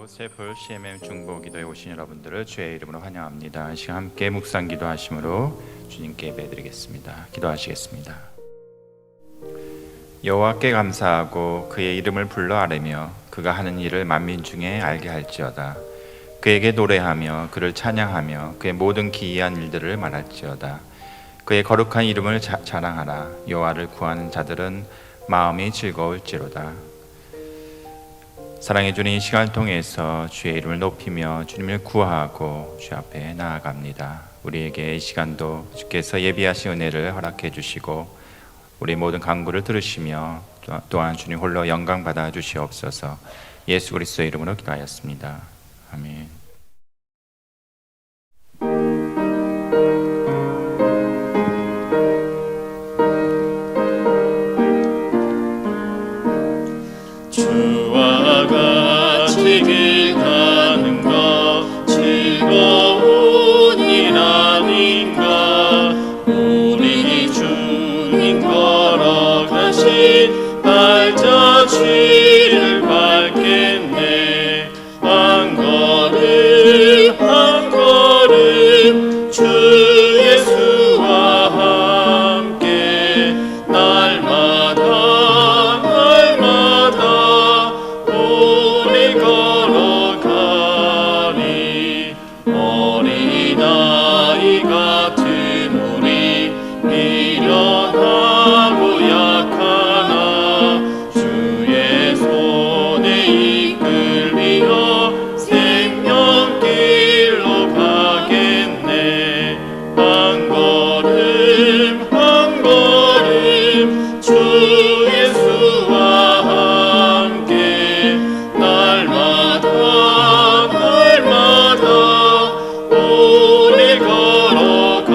이곳에 볼 CMM 중보 기도에 오신 여러분들을 주의 이름으로 환영합니다. 이 시간 함께 묵상 기도하심으로 주님께 예배드리겠습니다. 기도하시겠습니다. 여호와께 감사하고 그의 이름을 불러 아뢰며 그가 하는 일을 만민 중에 알게 할지어다. 그에게 노래하며 그를 찬양하며 그의 모든 기이한 일들을 말할지어다. 그의 거룩한 이름을 자랑하라. 여호와를 구하는 자들은 마음이 즐거울지로다. 사랑해 주님, 이 시간을 통해서 주의 이름을 높이며 주님을 구하고 주 앞에 나아갑니다. 우리에게 이 시간도 주께서 예비하신 은혜를 허락해 주시고 우리 모든 간구를 들으시며 또한 주님 홀로 영광 받아 주시옵소서. 예수 그리스도의 이름으로 기도하였습니다. 아멘. 주와 같이 길 가는 것 즐거운 일 아닌가. 우리 주님 걸어가신 발자취를 밟겠네. 한 걸음 한 걸음 주 예수와 함께 날마다 우리 걸어가리. 어린아이 같은 우리 미련하고 약하나 주의 손에 이끌리어 생명길로 가겠네. 한 걸음 한 걸음 주 예수와 함께 날마다 우리 걸어가리.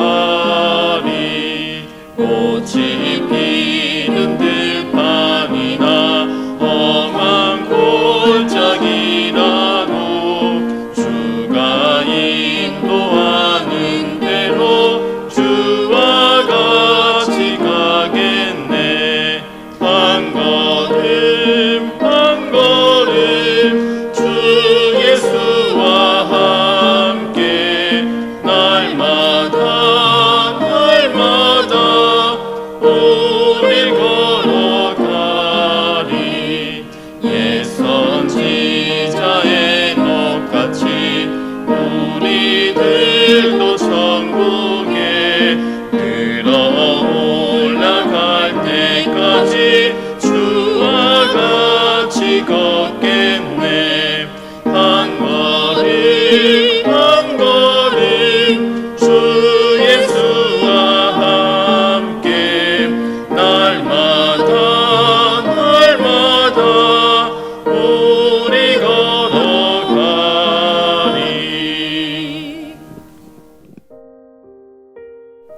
꽃이 피는 들판이나 험한 골짜기라도 주가 인도하는 대로 주와 같이 가겠네. 한 걸음 한 걸음 주 예수와 함께 날마다 우리 걸어가리. 옛 선지자의 녹같이 우리들도 천국에 들어올라갈 때까지 주와 같이 걷겠네. 한 걸음 한 걸음 주 예수와 함께 날마다 우리 걸어가리.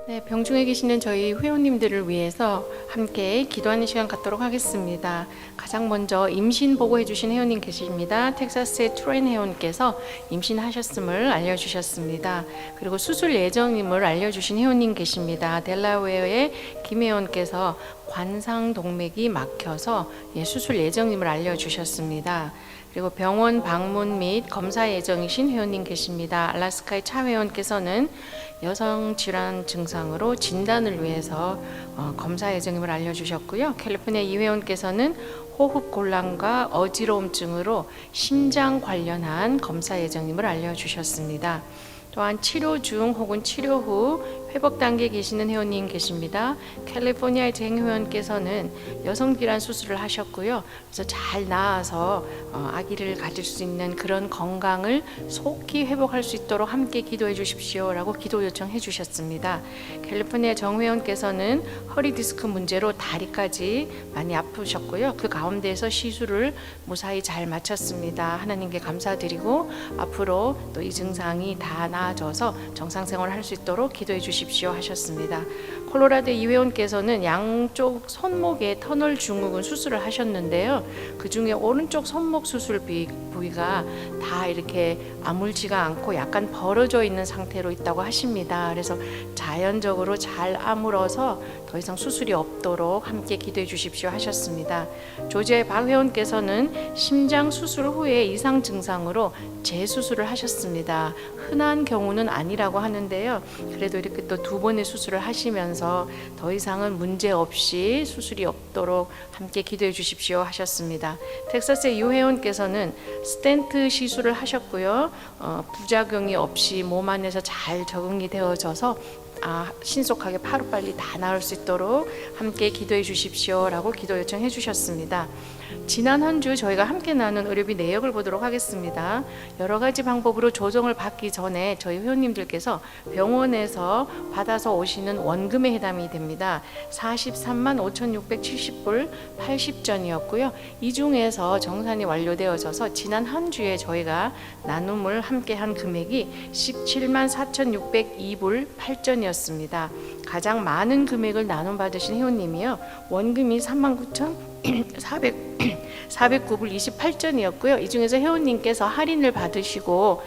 네, 병중에 계시는 저희 회원님들을 위해서 함께 기도하는 시간 갖도록 하겠습니다. 가장 먼저 임신 보고해 주신 회원님 계십니다. 텍사스의 트렌 회원께서 임신하셨음을 알려주셨습니다. 그리고 수술 예정임을 알려주신 회원님 계십니다. 델라웨어의 김 회원께서 관상 동맥이 막혀서 수술 예정임을 알려주셨습니다. 그리고 병원 방문 및 검사 예정이신 회원님 계십니다. 알래스카의 차 회원께서는 여성 질환 증상으로 진단을 위해서 검사 예정임을 알려주셨고요. 캘리포니아 이 회원께서는 호흡 곤란과 어지러움증으로 심장 관련한 검사 예정임을 알려주셨습니다. 또한 치료 중 혹은 치료 후 회복 단계에 계시는 회원님 계십니다. 캘리포니아의 쟁 회원께서는 여성 질환 수술을 하셨고요. 그래서 잘 나아서 아기를 가질 수 있는 그런 건강을 속히 회복할 수 있도록 함께 기도해 주십시오라고 기도 요청해 주셨습니다. 캘리포니아 정 회원께서는 허리 디스크 문제로 다리까지 많이 아프셨고요. 그 가운데에서 시술을 무사히 잘 마쳤습니다. 하나님께 감사드리고 앞으로 또 이 증상이 다 나아져서 정상 생활을 할 수 있도록 기도해 주십시오. 주십시오 하셨습니다. 콜로라도 이 회원께서는 양쪽 손목에 터널 증후군 수술을 하셨는데요. 그 중에 오른쪽 손목 수술 부위가 다 이렇게 아물지가 않고 약간 벌어져 있는 상태로 있다고 하십니다. 그래서 자연적으로 잘 아물어서 더 이상 수술이 없도록 함께 기도해 주십시오 하셨습니다. 조지아의 박 회원께서는 심장 수술 후에 이상 증상으로 재수술을 하셨습니다. 흔한 경우는 아니라고 하는데요. 그래도 이렇게 또 두 번의 수술을 하시면서 더 이상은 문제 없이 수술이 없도록 함께 기도해 주십시오 하셨습니다. 텍사스의 유 회원께서는 스텐트 시술을 하셨고요. 부작용이 없이 몸 안에서 잘 적응이 되어져서 신속하게 하루빨리 다 나을 수 있도록 함께 기도해 주십시오라고 기도 요청해 주셨습니다. 지난 한 주 저희가 함께 나눈 의료비 내역을 보도록 하겠습니다. 여러 가지 방법으로 조정을 받기 전에 저희 회원님들께서 병원에서 받아서 오시는 원금에 해당이 됩니다. 43만 5,670불 80전이었고요. 이 중에서 정산이 완료되어져서 지난 한 주에 저희가 나눔을 함께 한 금액이 17만 4,602불 8전이었습니다. 가장 많은 금액을 나눔 받으신 회원님이요. 원금이 39,409불 28전이었고요. 이 중에서 회원님께서 할인을 받으시고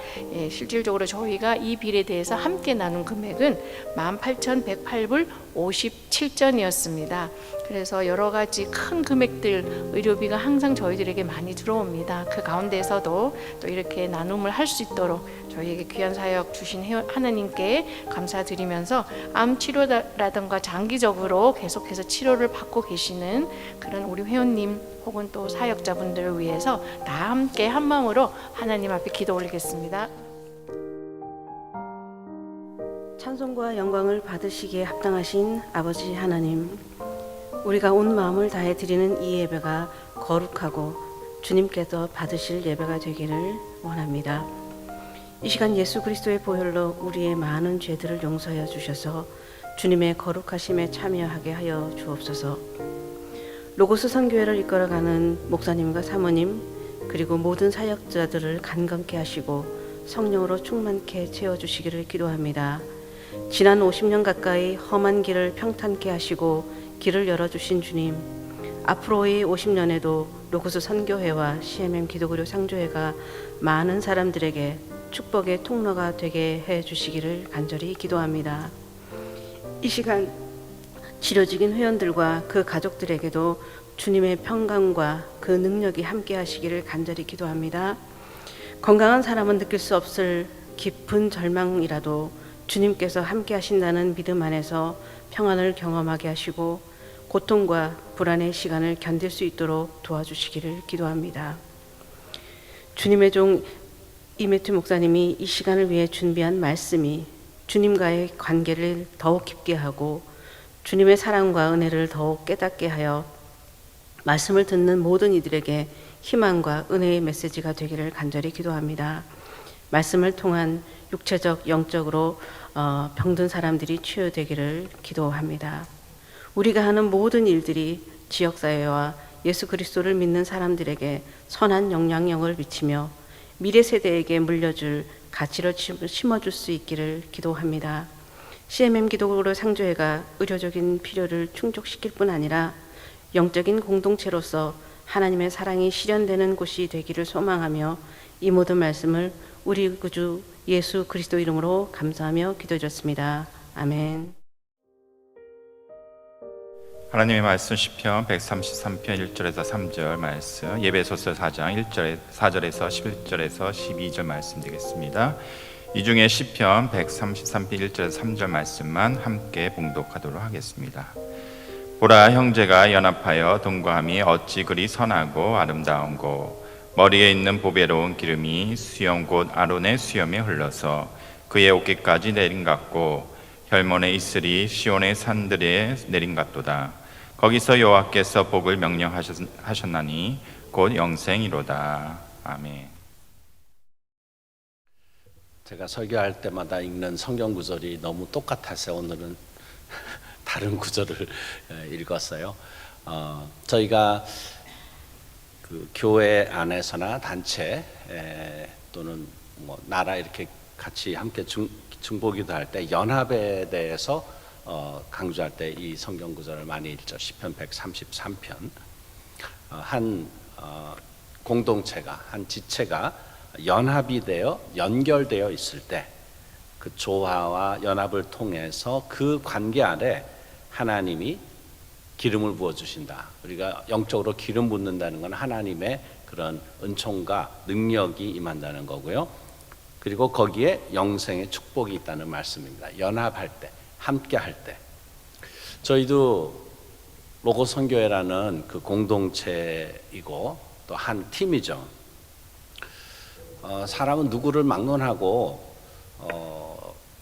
실질적으로 저희가 이 빌에 대해서 함께 나눈 금액은 18,108불 57전이었습니다. 그래서 여러 가지 큰 금액들 의료비가 항상 저희들에게 많이 들어옵니다. 그 가운데서도 또 이렇게 나눔을 할 수 있도록 저희에게 귀한 사역 주신 하나님께 감사드리면서 암 치료라든가 장기적으로 계속해서 치료를 받고 계시는 그런 우리 회원님 혹은 또 사역자분들을 위해서 다 함께 한 마음으로 하나님 앞에 기도 올리겠습니다. 찬송과 영광을 받으시기에 합당하신 아버지 하나님, 우리가 온 마음을 다해 드리는 이 예배가 거룩하고 주님께서 받으실 예배가 되기를 원합니다. 이 시간 예수 그리스도의 보혈로 우리의 많은 죄들을 용서하여 주셔서 주님의 거룩하심에 참여하게 하여 주옵소서. 로고스 선교회를 이끌어가는 목사님과 사모님 그리고 모든 사역자들을 간검케 하시고 성령으로 충만케 채워주시기를 기도합니다. 지난 50년 가까이 험한 길을 평탄케 하시고 길을 열어주신 주님, 앞으로의 50년에도 로고스 선교회와 CMM 기독의료 상조회가 많은 사람들에게 축복의 통로가 되게 해주시기를 간절히 기도합니다. 이 시간 치료 중인 회원들과 그 가족들에게도 주님의 평강과 그 능력이 함께 하시기를 간절히 기도합니다. 건강한 사람은 느낄 수 없을 깊은 절망이라도 주님께서 함께 하신다는 믿음 안에서 평안을 경험하게 하시고 고통과 불안의 시간을 견딜 수 있도록 도와주시기를 기도합니다. 주님의 종 이매튜 목사님이 이 시간을 위해 준비한 말씀이 주님과의 관계를 더욱 깊게 하고 주님의 사랑과 은혜를 더욱 깨닫게 하여 말씀을 듣는 모든 이들에게 희망과 은혜의 메시지가 되기를 간절히 기도합니다. 말씀을 통한 육체적, 영적으로 병든 사람들이 치유되기를 기도합니다. 우리가 하는 모든 일들이 지역사회와 예수 그리스도를 믿는 사람들에게 선한 영향력을 미치며 미래 세대에게 물려줄 가치를 심어줄 수 있기를 기도합니다. CMM 기독의료 상조회가 의료적인 필요를 충족시킬 뿐 아니라 영적인 공동체로서 하나님의 사랑이 실현되는 곳이 되기를 소망하며 이 모든 말씀을 우리 구주 예수 그리스도 이름으로 감사하며 기도드렸습니다. 아멘. 하나님의 말씀 시편 133편 1절에서 3절 말씀, 예배소서 4장 4절에서 11절에서 12절 말씀 되겠습니다. 이 중에 시편 133편 1절에서 3절 말씀만 함께 봉독하도록 하겠습니다. 보라, 형제가 연합하여 동거함이 어찌 그리 선하고 아름다운고, 머리에 있는 보배로운 기름이 수염 곧 아론의 수염에 흘러서 그의 어깨까지 내린 같고 혈몬의 이슬이 시온의 산들에 내린 같도다. 거기서 여호와께서 복을 명령하셨나니 곧 영생이로다. 아멘. 제가 설교할 때마다 읽는 성경 구절이 너무 똑같아서 오늘은 다른 구절을 읽었어요. 저희가 그 교회 안에서나 단체 또는 뭐 나라 이렇게 같이 함께 중보기도 할 때 연합에 대해서 강조할 때 이 성경 구절을 많이 읽죠. 시편 133편. 한 공동체가, 한 지체가 연합이 되어 연결되어 있을 때 그 조화와 연합을 통해서 그 관계 아래 하나님이 기름을 부어 주신다. 우리가 영적으로 기름 붓는다는 건 하나님의 그런 은총과 능력이 임한다는 거고요. 그리고 거기에 영생의 축복이 있다는 말씀입니다. 연합할 때, 함께 할 때. 저희도 로고 선교회라는 그 공동체이고 또 한 팀이죠. 사람은 누구를 막론하고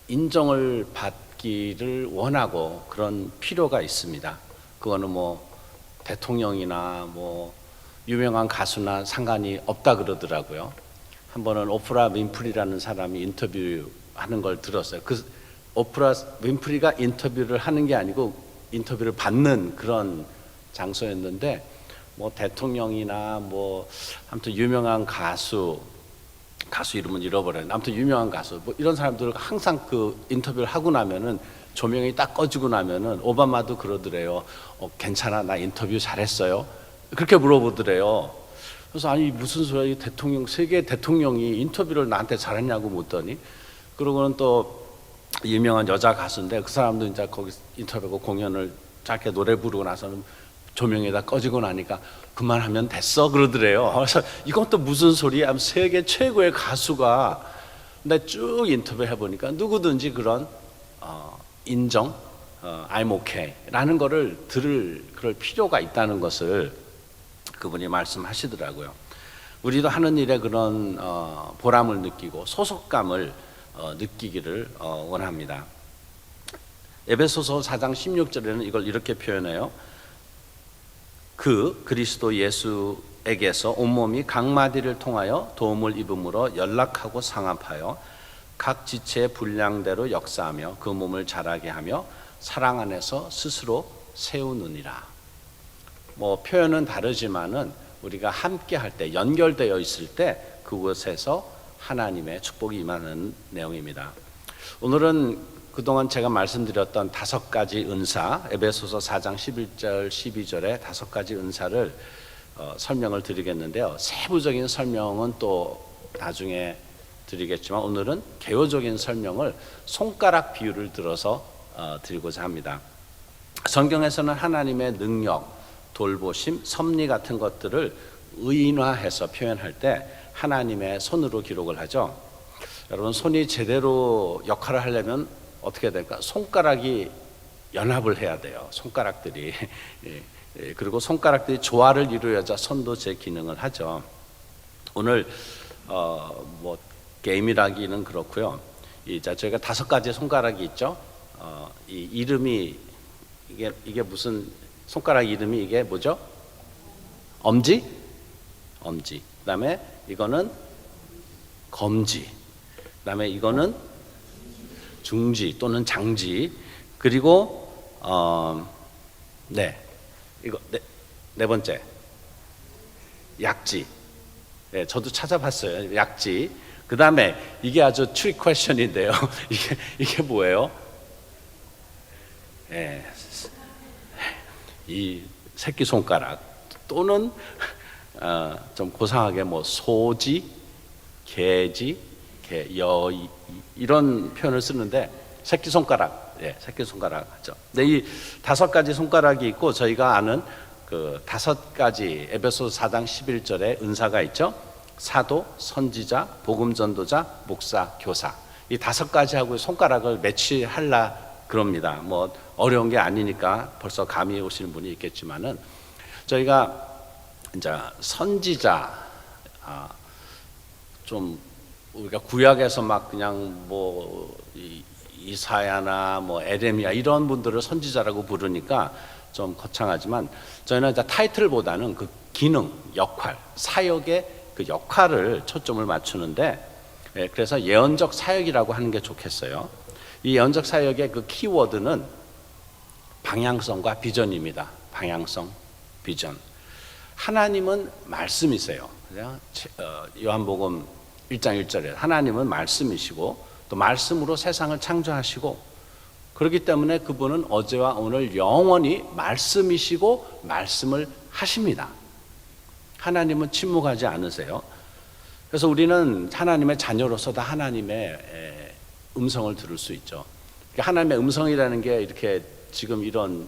인정을 받기를 원하고 그런 필요가 있습니다. 그거는 뭐 대통령이나 뭐 유명한 가수나 상관이 없다 그러더라고요. 한 번은 오프라 윈프리라는 사람이 인터뷰하는 걸 들었어요. 그 오프라 윈프리가 인터뷰를 하는 게 아니고 인터뷰를 받는 그런 장소였는데 뭐 대통령이나 뭐 아무튼 유명한 가수 이름은 잃어버렸는데 아무튼 유명한 가수 뭐 이런 사람들 항상 그 인터뷰를 하고 나면은 조명이 딱 꺼지고 나면은 오바마도 그러더래요. 괜찮아, 나 인터뷰 잘했어요. 그렇게 물어보더래요. 그래서 아니 무슨 소리야, 대통령, 세계 대통령이 인터뷰를 나한테 잘했냐고 묻더니, 그러고는 또 유명한 여자 가수인데 그 사람도 이제 거기 인터뷰하고 공연을 짧게 노래 부르고 나서는 조명이 다 꺼지고 나니까 그만하면 됐어 그러더래요. 그래서 이건 또 무슨 소리야? 세계 최고의 가수가. 근데 쭉 인터뷰 해보니까 누구든지 그런 인정, I'm okay 라는 거를 그럴 필요가 있다는 것을 그분이 말씀하시더라고요. 우리도 하는 일에 그런 보람을 느끼고 소속감을 느끼기를 원합니다. 에베소서 4장 16절에는 이걸 이렇게 표현해요. 그 그리스도 예수에게서 온몸이 각마디를 통하여 도움을 입음으로 연락하고 상합하여 각 지체의 분량대로 역사하며 그 몸을 자라게 하며 사랑 안에서 스스로 세우느니라. 뭐 표현은 다르지만은 우리가 함께 할 때, 연결되어 있을 때 그곳에서 하나님의 축복이 임하는 내용입니다. 오늘은 그동안 제가 말씀드렸던 5가지 은사, 에베소서 4장 11절 12절의 5가지 은사를 설명을 드리겠는데요. 세부적인 설명은 또 나중에 드리겠지만 오늘은 개요적인 설명을 손가락 비유를 들어서 드리고자 합니다. 성경에서는 하나님의 능력, 돌보심, 섭리 같은 것들을 의인화해서 표현할 때 하나님의 손으로 기록을 하죠. 여러분, 손이 제대로 역할을 하려면 어떻게 될까? 손가락이 연합을 해야 돼요. 손가락들이. 그리고 손가락들이 조화를 이루어야 손도 제 기능을 하죠. 오늘 뭐 게임이라기는 그렇고요. 저희가 5가지 손가락이 있죠. 이 이름이 이게 무슨 손가락 이름이 이게 뭐죠? 엄지. 그다음에 이거는 검지. 그다음에 이거는 중지 또는 장지. 그리고 이거 네 번째 약지. 네, 저도 찾아봤어요. 약지. 그 다음에 이게 아주 트릭 퀘션인데요. 이게 뭐예요? 네, 이 새끼 손가락 또는 좀 고상하게 뭐 소지, 개지, 여이 이런 표현을 쓰는데 새끼 손가락, 새끼 손가락 하죠. 근데 이 5가지 손가락이 있고 저희가 아는 그 5가지 에베소서 4장 11절에 은사가 있죠. 사도, 선지자, 복음 전도자, 목사, 교사. 이 5가지하고 손가락을 매치하려 그럽니다. 뭐 어려운 게 아니니까 벌써 감이 오시는 분이 있겠지만은 저희가 이제 선지자 좀 우리가 구약에서 막 그냥 뭐 이사야나 뭐 에레미야 이런 분들을 선지자라고 부르니까 좀 거창하지만 저희는 이제 타이틀보다는 그 기능, 역할, 사역의 그 역할을 초점을 맞추는데 그래서 예언적 사역이라고 하는 게 좋겠어요. 이 예언적 사역의 그 키워드는 방향성과 비전입니다. 방향성, 비전. 하나님은 말씀이세요. 요한복음 1장 1절에 하나님은 말씀이시고 또 말씀으로 세상을 창조하시고 그렇기 때문에 그분은 어제와 오늘 영원히 말씀이시고 말씀을 하십니다. 하나님은 침묵하지 않으세요. 그래서 우리는 하나님의 자녀로서 다 하나님의 음성을 들을 수 있죠. 하나님의 음성이라는 게 이렇게 지금 이런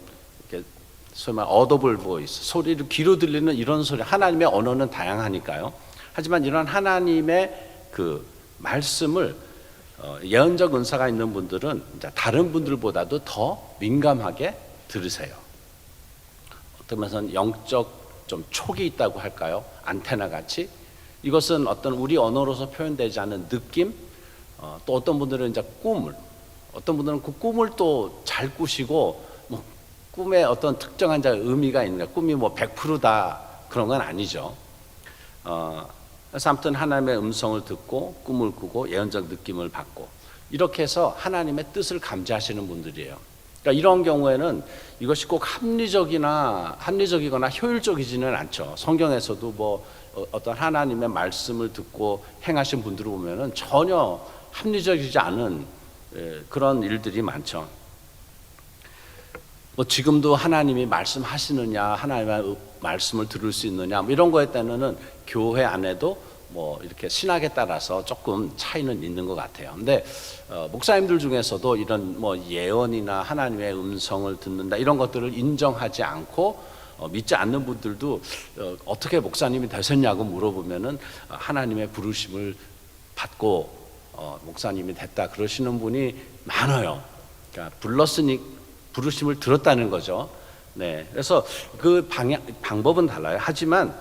이렇게 소위 말 어더블 보이스 소리를 귀로 들리는 이런 소리, 하나님의 언어는 다양하니까요. 하지만 이런 하나님의 그 말씀을 예언적 은사가 있는 분들은 다른 분들보다도 더 민감하게 들으세요. 어떤 면에서는 영적 좀 촉이 있다고 할까요? 안테나 같이. 이것은 어떤 우리 언어로서 표현되지 않은 느낌, 또 어떤 분들은 이제 꿈을, 어떤 분들은 그 꿈을 또 잘 꾸시고 뭐 꿈에 어떤 특정한 의미가 있는 거예요. 꿈이 뭐 100%다 그런 건 아니죠. 그래서 아무튼 하나님의 음성을 듣고 꿈을 꾸고 예언적 느낌을 받고 이렇게 해서 하나님의 뜻을 감지하시는 분들이에요. 그러니까 이런 경우에는 이것이 꼭 합리적이거나 효율적이지는 않죠. 성경에서도 뭐 어떤 하나님의 말씀을 듣고 행하신 분들을 보면은 전혀 합리적이지 않은 그런 일들이 많죠. 뭐 지금도 하나님이 말씀하시느냐, 하나님의 말씀을 들을 수 있느냐, 뭐 이런 거에 따르는 교회 안에도 뭐 이렇게 신학에 따라서 조금 차이는 있는 것 같아요. 근데 목사님들 중에서도 이런 뭐 예언이나 하나님의 음성을 듣는다 이런 것들을 인정하지 않고 믿지 않는 분들도 어떻게 목사님이 되셨냐고 물어보면은 하나님의 부르심을 받고 목사님이 됐다 그러시는 분이 많아요. 그러니까 불렀으니 부르심을 들었다는 거죠. 네, 그래서 그 방법은 달라요. 하지만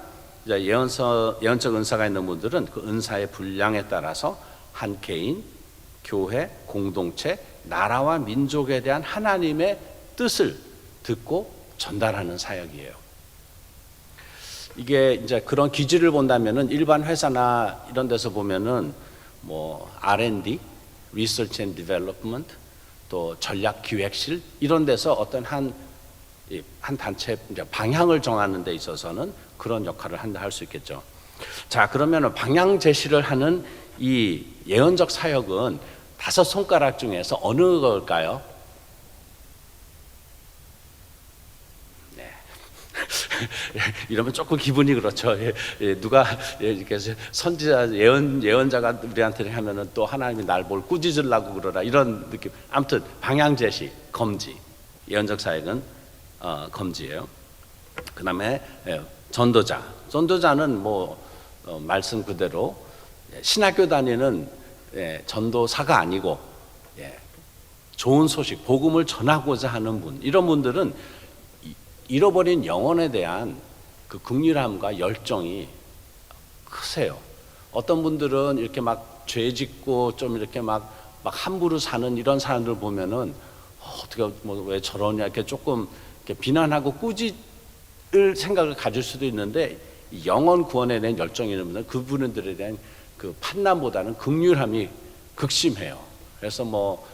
예언적 은사가 있는 분들은 그 은사의 분량에 따라서 한 개인, 교회, 공동체, 나라와 민족에 대한 하나님의 뜻을 듣고 전달하는 사역이에요. 이게 이제 그런 기질을 본다면은 일반 회사나 이런 데서 보면은 뭐 R&D, Research and Development, 또 전략기획실 이런 데서 어떤 한 단체 방향을 정하는 데 있어서는 그런 역할을 한다 할 수 있겠죠. 자, 그러면 방향 제시를 하는 이 예언적 사역은 5손가락 중에서 어느 걸까요? 네. 이러면 조금 기분이 그렇죠. 누가 이렇게 선지자 예언자가 우리한테 하면은 또 하나님이 날 뭘 꾸짖으려고 그러라 이런 느낌. 아무튼 방향 제시, 검지. 예언적 사역은 검지예요. 그다음에 전도자는 뭐 말씀 그대로 신학교 다니는 전도사가 아니고 좋은 소식, 복음을 전하고자 하는 분, 이런 분들은 잃어버린 영혼에 대한 그 긍휼함과 열정이 크세요. 어떤 분들은 이렇게 막 죄짓고 좀 이렇게 막 함부로 사는 이런 사람들 보면은 어떻게 뭐 왜 저러냐 이렇게 조금 이렇게 비난하고 꾸짖을 생각을 가질 수도 있는데 영혼 구원에 대한 열정이 있는 분들은 그분들에 대한 그 판단보다는 긍휼함이 극심해요. 그래서 뭐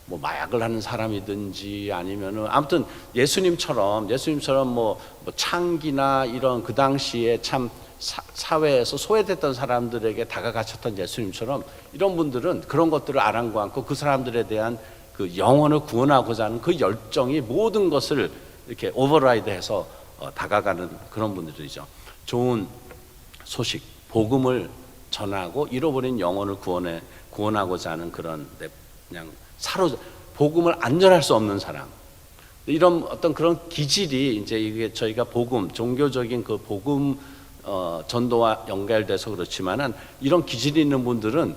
마약을 하는 사람이든지 아니면은 아무튼 예수님처럼 뭐 창기나 이런 그 당시에 참 사회에서 소외됐던 사람들에게 다가가셨던 예수님처럼 이런 분들은 그런 것들을 아랑고 않고 그 사람들에 대한 그 영혼을 구원하고자 하는 그 열정이 모든 것을 이렇게 오버라이드해서 다가가는 그런 분들이죠. 좋은 소식, 복음을 전하고 잃어버린 영혼을 구원하고자 하는 그런 그냥 복음을 안전할 수 없는 사람. 이런 어떤 그런 기질이 이제 이게 저희가 복음, 종교적인 그 복음 전도와 연결돼서 그렇지만은 이런 기질이 있는 분들은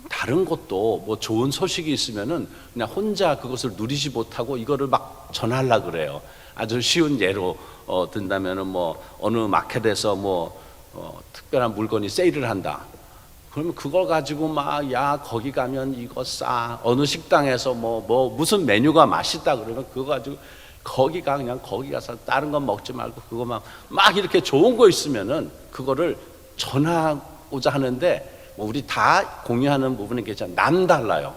다른 것도 뭐 좋은 소식이 있으면은 그냥 혼자 그것을 누리지 못하고 이거를 막 전하려고 그래요. 아주 쉬운 예로 든다면은 뭐 어느 마켓에서 특별한 물건이 세일을 한다. 그러면 그걸 가지고 막 야 거기 가면 이거 싸. 어느 식당에서 무슨 메뉴가 맛있다 그러면 그거 가지고 거기 가서 다른 건 먹지 말고 그거만 막 이렇게 좋은 거 있으면은 그거를 전하고자 하는데 우리 다 공유하는 부분이 괜찮아. 남달라요.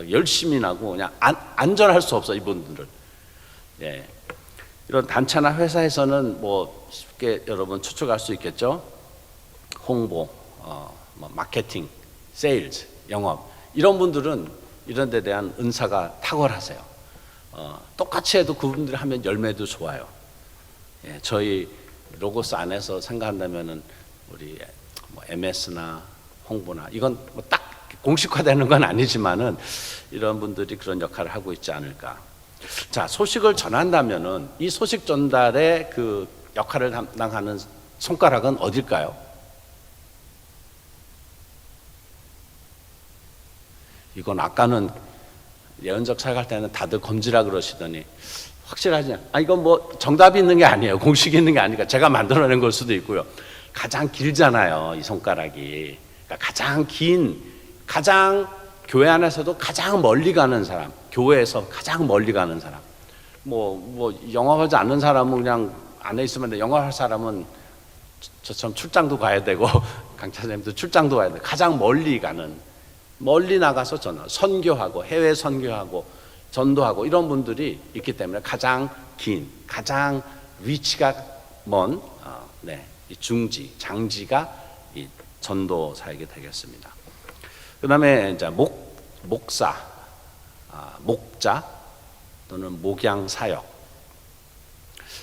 열심히 나고 그냥 안전할 수 없어 이분들을. 예. 이런 단체나 회사에서는 쉽게 여러분 추측할 수 있겠죠. 홍보, 뭐 마케팅, 세일즈, 영업 이런 분들은 이런 데 대한 은사가 탁월하세요. 똑같이 해도 그분들이 하면 열매도 좋아요. 예, 저희 로고스 안에서 생각한다면은 우리 뭐 MS나 홍보나 이건 뭐 딱 공식화되는 건 아니지만은 이런 분들이 그런 역할을 하고 있지 않을까. 자, 소식을 전한다면은 이 소식 전달의 그 역할을 담당하는 손가락은 어딜까요? 이건 아까는 예언적 사역할 때는 다들 검지라 그러시더니 확실하지 않아요. 이건 뭐 정답이 있는 게 아니에요. 공식이 있는 게 아니니까 제가 만들어낸 걸 수도 있고요. 가장 길잖아요, 이 손가락이. 그러니까 가장 교회 안에서도 가장 멀리 가는 사람, 교회에서 가장 멀리 가는 사람. 뭐 영업하지 않는 사람은 그냥 안에 있으면 돼. 영업할 사람은 저처럼 출장도 가야 되고 강차장님도 출장도 가야 돼. 가장 멀리 나가서 선교하고 해외 선교하고 전도하고 이런 분들이 있기 때문에 가장 가장 위치가 먼 이 중지, 장지가 이 전도 사역이 되겠습니다. 그다음에 이제 목사, 목자 또는 목양 사역.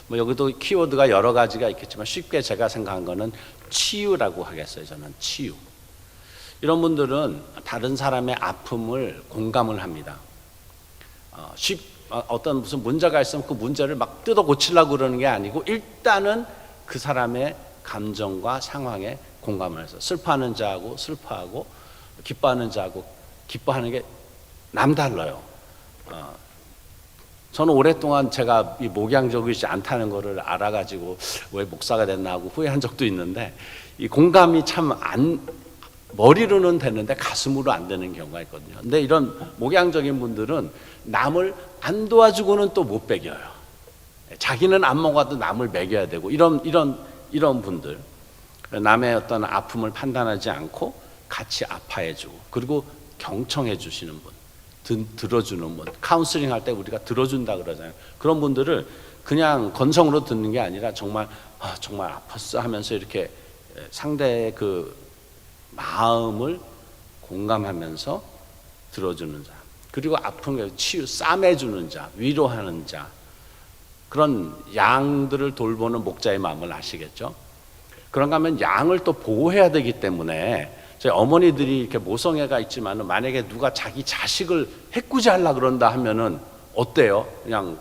뭐 여기도 키워드가 여러 가지가 있겠지만 쉽게 제가 생각한 거는 치유라고 하겠어요. 저는 치유. 이런 분들은 다른 사람의 아픔을 공감을 합니다. 어떤 무슨 문제가 있으면 그 문제를 막 뜯어 고치려고 그러는 게 아니고 일단은 그 사람의 감정과 상황에 공감을 해서 슬퍼하는 자하고 슬퍼하고 기뻐하는 자하고 기뻐하는 게 남달라요. 저는 오랫동안 제가 이 목양적이지 않다는 것을 알아가지고 왜 목사가 됐나 하고 후회한 적도 있는데 이 공감이 참 머리로는 되는데 가슴으로 안 되는 경우가 있거든요. 근데 이런 목양적인 분들은 남을 안 도와주고는 또 못 먹여요. 자기는 안 먹어도 남을 먹여야 되고 이런 분들, 남의 어떤 아픔을 판단하지 않고 같이 아파해주고 그리고 경청해 주시는 분, 들어주는 분, 카운슬링 할 때 우리가 들어준다 그러잖아요. 그런 분들을 그냥 건성으로 듣는 게 아니라 정말 아팠어 하면서 이렇게 상대의 그 마음을 공감하면서 들어주는 자, 그리고 아픈 걸 싸매주는 자, 위로하는 자, 그런 양들을 돌보는 목자의 마음을 아시겠죠? 그런가 하면 양을 또 보호해야 되기 때문에 저희 어머니들이 이렇게 모성애가 있지만은 만약에 누가 자기 자식을 해꾸지하려고 그런다 하면은 어때요? 그냥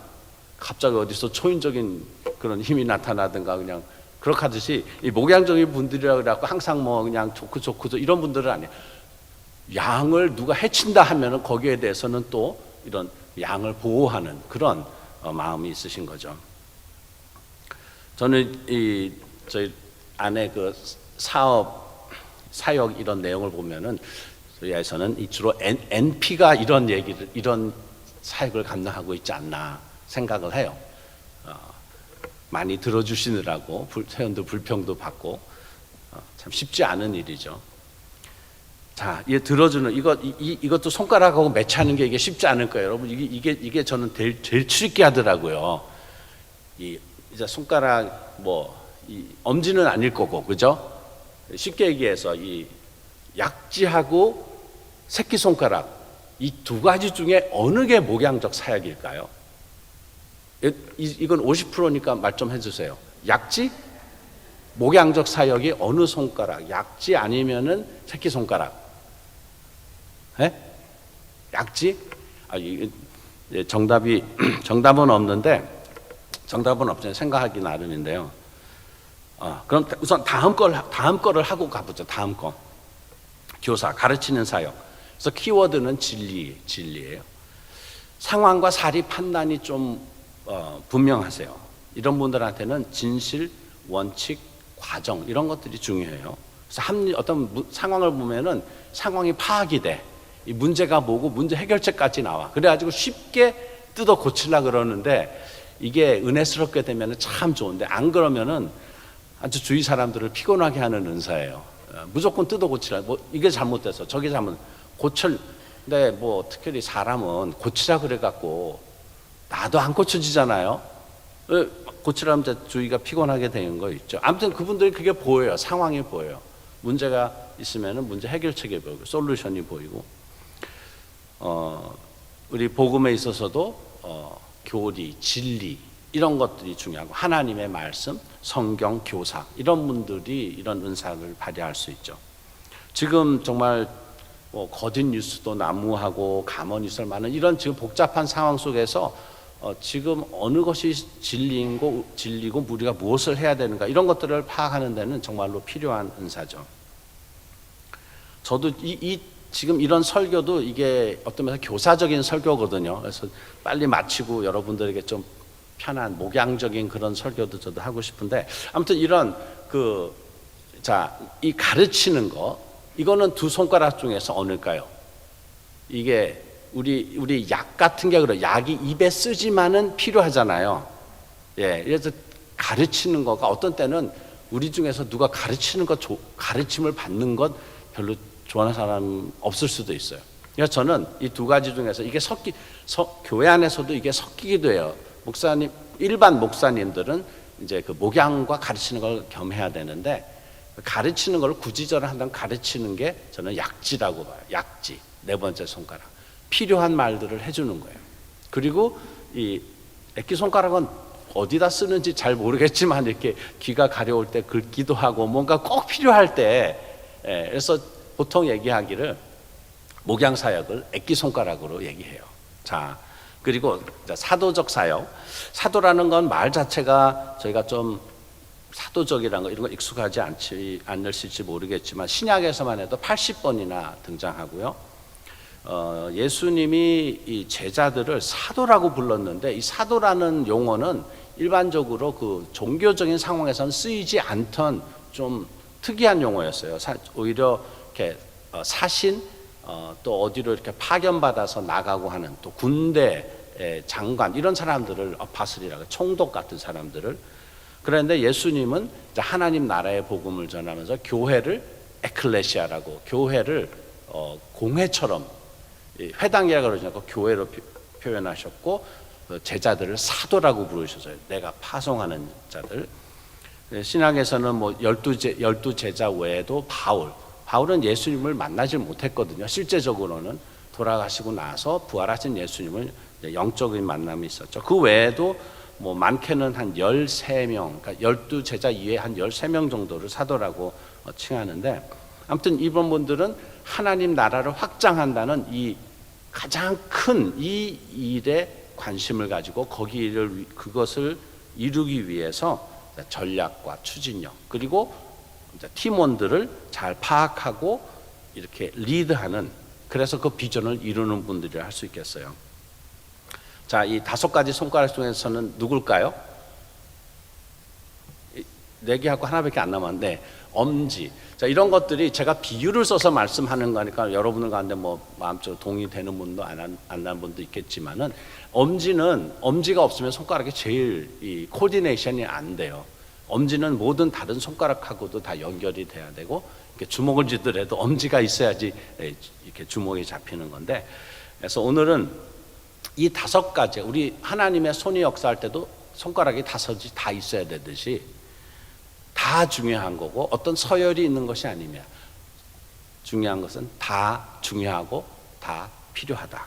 갑자기 어디서 초인적인 그런 힘이 나타나든가 그냥 그렇게 하듯이 이 목양적인 분들이라고 그래갖고 항상 뭐 그냥 좋고 이런 분들은 아니에요. 양을 누가 해친다 하면은 거기에 대해서는 또 이런 양을 보호하는 그런 마음이 있으신 거죠. 저는 저희 안에 그 사역 이런 내용을 보면은 저희에서는 주로 NP가 이런 사역을 감당하고 있지 않나 생각을 해요. 많이 들어주시느라고 회원들 불평도 받고 참 쉽지 않은 일이죠. 자, 이 들어주는 이것도 손가락하고 매치하는 게 이게 쉽지 않을 거예요, 여러분. 이게 저는 제일 추리게 하더라고요. 이제 손가락 이 엄지는 아닐 거고, 그죠? 쉽게 얘기해서 이 약지하고 새끼 손가락 이 두 가지 중에 어느 게 목양적 사역일까요? 이건 50%니까 말 좀 해주세요. 약지? 목양적 사역이 어느 손가락? 약지 아니면은 새끼 손가락? 예? 약지? 정답은 없는데 정답은 없잖아요. 생각하기 나름인데요. 그럼 우선 다음 거를 하고 가보죠. 다음 거. 교사, 가르치는 사역. 그래서 키워드는 진리예요. 상황과 사리 판단이 좀 분명하세요. 이런 분들한테는 진실, 원칙, 과정 이런 것들이 중요해요. 그래서 어떤 상황을 보면은 상황이 파악이 돼. 이 문제가 뭐고 문제 해결책까지 나와. 그래가지고 쉽게 뜯어 고치려고 그러는데 이게 은혜스럽게 되면 참 좋은데 안 그러면은 아주 주위 사람들을 피곤하게 하는 은사예요. 무조건 뜯어 고치라. 이게 잘못돼서 저게 근데 특별히 사람은 고치라 그래갖고 나도 안 고쳐지잖아요. 고치라면 주위가 피곤하게 되는 거 있죠. 아무튼 그분들이 그게 보여요. 상황이 보여요. 문제가 있으면은 문제 해결책이 보이고 솔루션이 보이고, 우리 복음에 있어서도 교리, 진리 이런 것들이 중요하고, 하나님의 말씀, 성경, 교사 이런 분들이 이런 은사를 발휘할 수 있죠. 지금 정말 거짓 뉴스도 난무하고 가면 있을 만한 이런 지금 복잡한 상황 속에서 지금 어느 것이 진리고 우리가 무엇을 해야 되는가 이런 것들을 파악하는 데는 정말로 필요한 은사죠. 저도 지금 이런 설교도 이게 어떤 면에서 교사적인 설교거든요. 그래서 빨리 마치고 여러분들에게 좀 편한 목양적인 그런 설교도 저도 하고 싶은데, 아무튼 이런 이 가르치는 거, 이거는 두 손가락 중에서 어느일까요? 이게 우리 약 같은 게 그래요. 약이 입에 쓰지만은 필요하잖아요. 예, 그래서 가르치는 거가 어떤 때는 우리 중에서 누가 가르침을 받는 것 별로 좋아하는 사람 없을 수도 있어요. 그래서 저는 이 두 가지 중에서 이게 교회 안에서도 이게 섞이기도 해요. 일반 목사님들은 이제 그 목양과 가르치는 걸 겸해야 되는데, 가르치는 걸 구지절을 한다면 가르치는 게 저는 약지라고 봐요. 약지, 네 번째 손가락. 필요한 말들을 해주는 거예요. 그리고 이 액기손가락은 어디다 쓰는지 잘 모르겠지만 이렇게 귀가 가려울 때 긁기도 하고 뭔가 꼭 필요할 때, 그래서 보통 얘기하기를 목양사역을 액기손가락으로 얘기해요. 자, 그리고 사도적 사역. 사도라는 건 말 자체가 저희가 좀 사도적이라는 거 이런 거 익숙하지 않으실지 모르겠지만 신약에서만 해도 80번이나 등장하고요. 예수님이 이 제자들을 사도라고 불렀는데, 이 사도라는 용어는 일반적으로 그 종교적인 상황에서는 쓰이지 않던 좀 특이한 용어였어요. 오히려 이렇게 사신, 또 어디로 이렇게 파견받아서 나가고 하는, 또 군대 장관 이런 사람들을 어파슬이라고, 총독 같은 사람들을. 그런데 예수님은 하나님 나라의 복음을 전하면서 교회를 에클레시아라고, 교회를 공회처럼, 회당이라고 그러지 않고 교회로 표현하셨고, 제자들을 사도라고 부르셨어요. 내가 파송하는 자들. 신약에서는 뭐 열두 제자 외에도 바울은 예수님을 만나지 못했거든요. 실제적으로는 돌아가시고 나서 부활하신 예수님을 영적인 만남이 있었죠. 그 외에도 뭐 많게는 한 13명, 그러니까 12제자 이외에 한 13명 정도를 사도라고 칭하는데, 아무튼 이번 분들은 하나님 나라를 확장한다는 이 가장 큰 이 일에 관심을 가지고 그것을 이루기 위해서 전략과 추진력, 그리고 팀원들을 잘 파악하고 이렇게 리드하는, 그래서 그 비전을 이루는 분들이라 할 수 있겠어요. 자, 이 5가지 손가락 중에서는 누굴까요? 4개하고 하나밖에 안 남았는데, 엄지. 자, 이런 것들이 제가 비유를 써서 말씀하는 거니까 여러분들 가운데 뭐 마음적으로 동의되는 분도 안 나는 분도 있겠지만은, 엄지가 없으면 손가락이 제일 이 코디네이션이 안 돼요. 엄지는 모든 다른 손가락하고도 다 연결이 돼야 되고, 이렇게 주먹을 쥐더라도 엄지가 있어야지 이렇게 주먹이 잡히는 건데, 그래서 오늘은 이 5가지, 우리 하나님의 손이 역사할 때도 손가락이 5이 다 있어야 되듯이 다 중요한 거고, 어떤 서열이 있는 것이 아니며, 중요한 것은 다 중요하고 다 필요하다.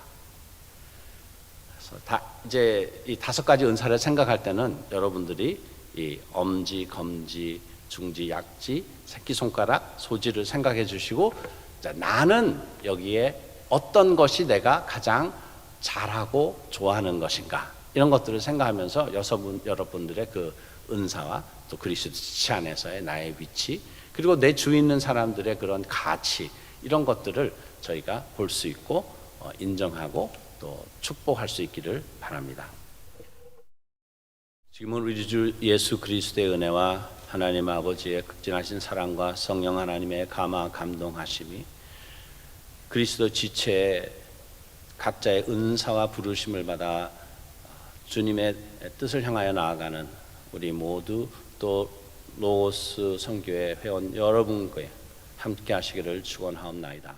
그래서 이제 이 5가지 은사를 생각할 때는 여러분들이 이 엄지, 검지, 중지, 약지, 새끼손가락, 소지를 생각해 주시고, 자, 나는 여기에 어떤 것이 내가 가장 잘하고 좋아하는 것인가, 이런 것들을 생각하면서 여러분들의 그 은사와 또 그리스도 지체 안에서의 나의 위치, 그리고 내 주위에 있는 사람들의 그런 가치, 이런 것들을 저희가 볼 수 있고 인정하고 또 축복할 수 있기를 바랍니다. 지금은 우리 주 예수 그리스도의 은혜와 하나님 아버지의 극진하신 사랑과 성령 하나님의 감화 감동하심이, 그리스도 지체의 각자의 은사와 부르심을 받아 주님의 뜻을 향하여 나아가는 우리 모두, 또 로고스 선교회 회원 여러분께 함께 하시기를 축원하옵나이다.